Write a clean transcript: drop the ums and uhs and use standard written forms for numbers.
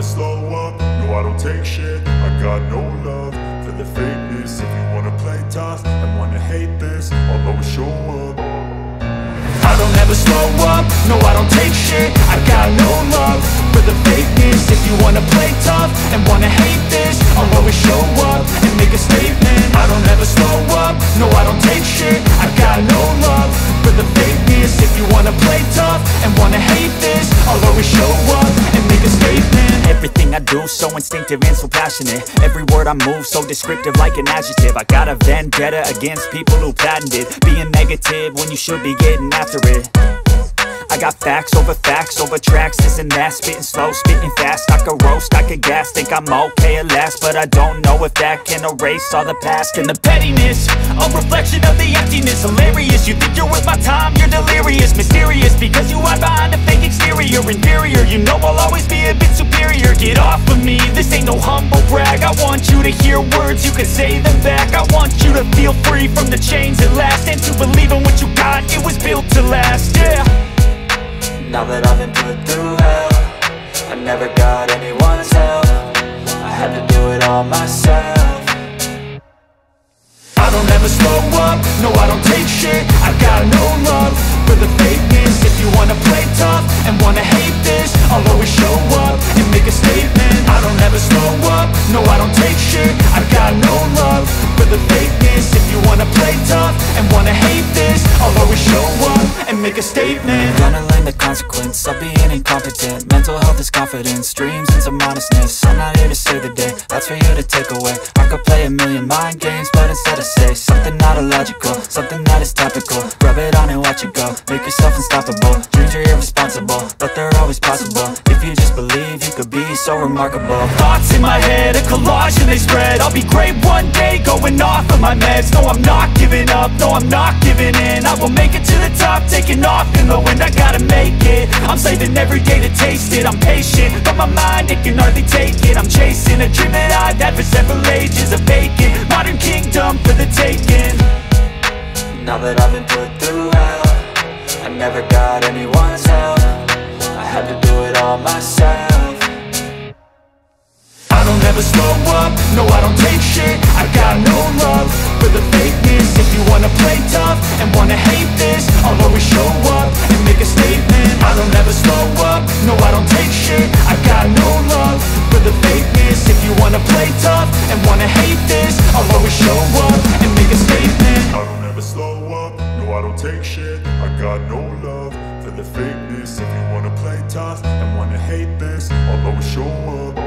never slow up, no I don't take shit. I got no love for the fakeness. If you wanna play tough and wanna hate this, I'll always show up. I don't ever slow up, no I don't take shit. I got no love for the fakeness. If you wanna play tough and wanna hate this, I'll always show up and make a statement. I don't ever slow up, no I don't take shit. I got no love for the fakeness. If you wanna play tough and wanna hate this, I'll always show up and make a statement. Everything I do so instinctive and so passionate. Every word I move so descriptive like an adjective. I got a vendetta against people who patented being negative when you should be getting after it. I got facts over tracks, this and that. Spitting slow, spitting fast. I could roast, I could gas. Think I'm okay at last, but I don't know if that can erase all the past. And the pettiness, a reflection of the emptiness. Hilarious, you think you're worth my time, you're delirious. Mysterious, because you hide behind a fake exterior. Inferior, you know I'll always be a bit superior. Get off of me, this ain't no humble brag. I want you to hear words, you can say them back. I want you to feel free from the chains at last, and to believe in what you got, it was built to last, yeah. Now that I've been put through hell, I never got anyone's help. I had to do it all myself. I don't ever slow up, no I don't take shit. I got no love for the fakeness. If you wanna play tough and wanna hate this, I'll always show up and make a statement. I don't ever slow up, no I don't take shit. I got no love for the fakeness. If you wanna play tough and wanna hate this, I'll always show up and make a statement. Gonna learn the consequence of being incompetent. Mental health is confidence, dreams and some honestness. I'm not here to save the day, that's for you to take away. I could play a million mind games, but instead I say something not illogical, something that is topical. Rub it on and watch it go, make yourself unstoppable. Dreams are irresponsible, but they're always possible. If you just believe, you could be so remarkable. Thoughts in my head, a collage and they spread. I'll be great one day, going off of my meds. No, I'm not giving up, no, I'm not giving in. I will make it to the top, taking off in the wind. I gotta make it, I'm saving every day to taste it. I'm patient, but my mind, it can hardly take it. I'm chasing a dream that I've had for several ages. A vacant, modern kingdom for the taking. Now that I've been put through hell, I never got anyone's help. I had to do it all myself. I don't ever slow up, no I don't take shit. I got no love for the fakeness. If you wanna play tough and wanna hate this, I'll always show up and make a statement. I don't ever slow up, no I don't take shit. I got no love for the fakeness. If you wanna play tough and wanna hate this, I'll always show up and make a statement. I don't ever slow up, no I don't take shit. I got no love for the fakeness. If you wanna play tough and wanna hate this, I'll always show up.